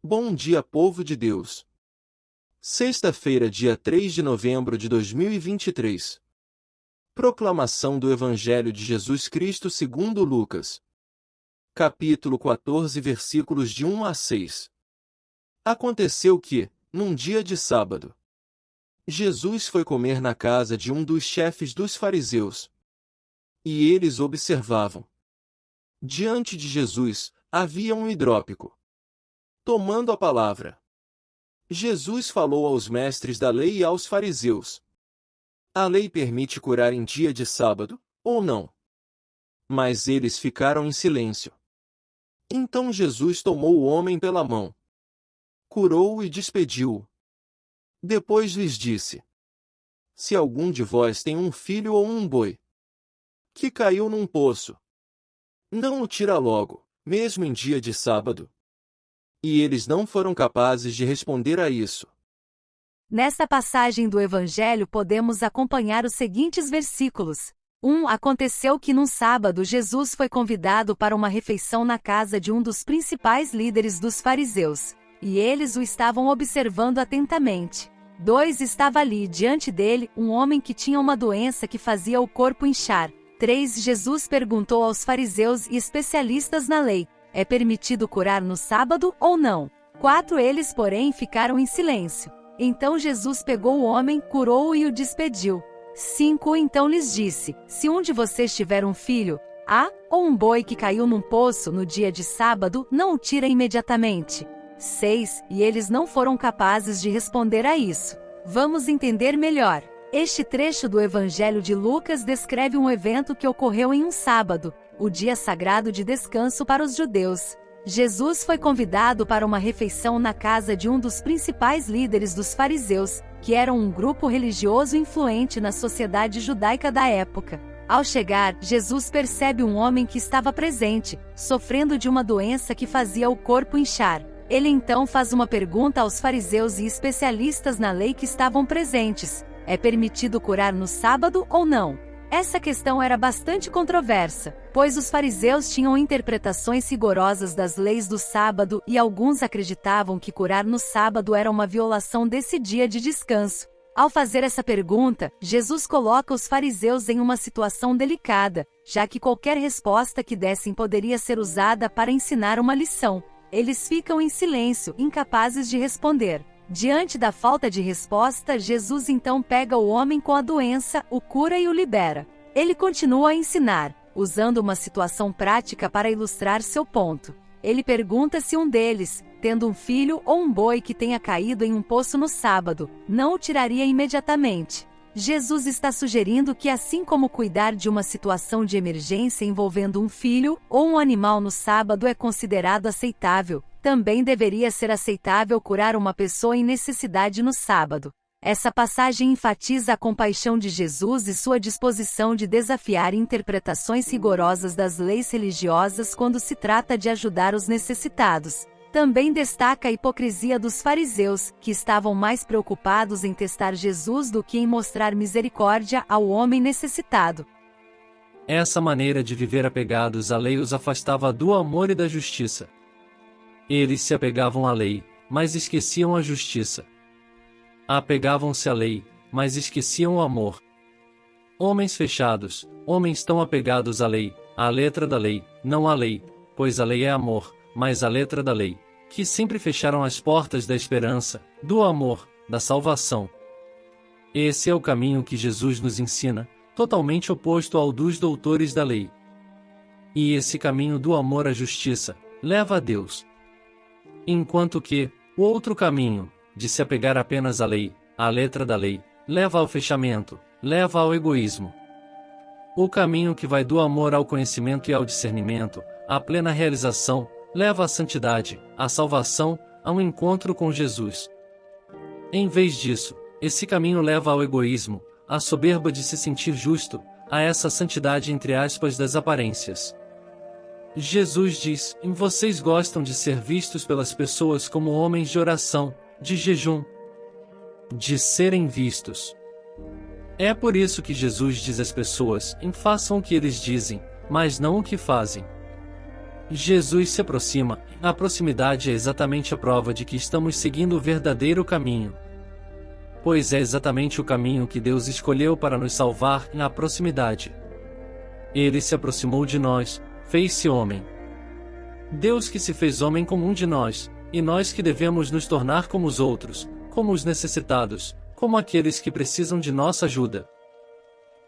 Bom dia, povo de Deus. Sexta-feira, dia 3 de novembro de 2023. Proclamação do Evangelho de Jesus Cristo segundo Lucas. Capítulo 14, versículos de 1 a 6. Aconteceu que, num dia de sábado, Jesus foi comer na casa de um dos chefes dos fariseus. E eles observavam. Diante de Jesus, havia um hidrópico. Tomando a palavra, Jesus falou aos mestres da lei e aos fariseus. A lei permite curar em dia de sábado, ou não? Mas eles ficaram em silêncio. Então Jesus tomou o homem pela mão, curou-o e despediu-o. Depois lhes disse: Se algum de vós tem um filho ou um boi que caiu num poço, não o tira logo, mesmo em dia de sábado. E eles não foram capazes de responder a isso. Nesta passagem do Evangelho podemos acompanhar os seguintes versículos. 1. Aconteceu que num sábado Jesus foi convidado para uma refeição na casa de um dos principais líderes dos fariseus, e eles o estavam observando atentamente. 2. Estava ali diante dele um homem que tinha uma doença que fazia o corpo inchar. 3. Jesus perguntou aos fariseus e especialistas na lei: é permitido curar no sábado ou não? 4. Eles, porém, ficaram em silêncio. Então Jesus pegou o homem, curou-o e o despediu. 5. Então lhes disse: se um de vocês tiver um filho, ou um boi que caiu num poço no dia de sábado, não o tira imediatamente. 6. E eles não foram capazes de responder a isso. Vamos entender melhor. Este trecho do Evangelho de Lucas descreve um evento que ocorreu em um sábado, o dia sagrado de descanso para os judeus. Jesus foi convidado para uma refeição na casa de um dos principais líderes dos fariseus, que eram um grupo religioso influente na sociedade judaica da época. Ao chegar, Jesus percebe um homem que estava presente, sofrendo de uma doença que fazia o corpo inchar. Ele então faz uma pergunta aos fariseus e especialistas na lei que estavam presentes: é permitido curar no sábado ou não? Essa questão era bastante controversa, pois os fariseus tinham interpretações rigorosas das leis do sábado e alguns acreditavam que curar no sábado era uma violação desse dia de descanso. Ao fazer essa pergunta, Jesus coloca os fariseus em uma situação delicada, já que qualquer resposta que dessem poderia ser usada para ensinar uma lição. Eles ficam em silêncio, incapazes de responder. Diante da falta de resposta, Jesus então pega o homem com a doença, o cura e o libera. Ele continua a ensinar, usando uma situação prática para ilustrar seu ponto. Ele pergunta se um deles, tendo um filho ou um boi que tenha caído em um poço no sábado, não o tiraria imediatamente. Jesus está sugerindo que, assim como cuidar de uma situação de emergência envolvendo um filho ou um animal no sábado é considerado aceitável, também deveria ser aceitável curar uma pessoa em necessidade no sábado. Essa passagem enfatiza a compaixão de Jesus e sua disposição de desafiar interpretações rigorosas das leis religiosas quando se trata de ajudar os necessitados. Também destaca a hipocrisia dos fariseus, que estavam mais preocupados em testar Jesus do que em mostrar misericórdia ao homem necessitado. Essa maneira de viver apegados à lei os afastava do amor e da justiça. Eles se apegavam à lei, mas esqueciam a justiça. Apegavam-se à lei, mas esqueciam o amor. Homens fechados, homens tão apegados à lei, à letra da lei, não à lei, pois a lei é amor, mas a letra da lei, que sempre fecharam as portas da esperança, do amor, da salvação. Esse é o caminho que Jesus nos ensina, totalmente oposto ao dos doutores da lei. E esse caminho do amor à justiça leva a Deus. Enquanto que, o outro caminho, de se apegar apenas à lei, à letra da lei, leva ao fechamento, leva ao egoísmo. O caminho que vai do amor ao conhecimento e ao discernimento, à plena realização, leva à santidade, à salvação, ao encontro com Jesus. Em vez disso, esse caminho leva ao egoísmo, à soberba de se sentir justo, a essa santidade entre aspas das aparências. Jesus diz: vocês gostam de ser vistos pelas pessoas como homens de oração, de jejum, de serem vistos. É por isso que Jesus diz às pessoas: façam o que eles dizem, mas não o que fazem. Jesus se aproxima. A proximidade é exatamente a prova de que estamos seguindo o verdadeiro caminho. Pois é exatamente o caminho que Deus escolheu para nos salvar na proximidade. Ele se aproximou de nós, fez-se homem. Deus que se fez homem como um de nós, e nós que devemos nos tornar como os outros, como os necessitados, como aqueles que precisam de nossa ajuda.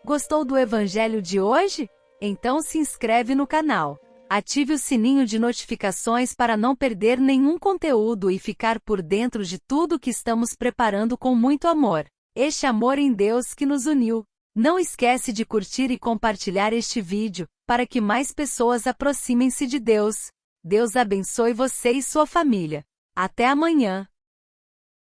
Gostou do evangelho de hoje? Então se inscreve no canal. Ative o sininho de notificações para não perder nenhum conteúdo e ficar por dentro de tudo que estamos preparando com muito amor. Este amor em Deus que nos uniu. Não esquece de curtir e compartilhar este vídeo, para que mais pessoas aproximem-se de Deus. Deus abençoe você e sua família. Até amanhã!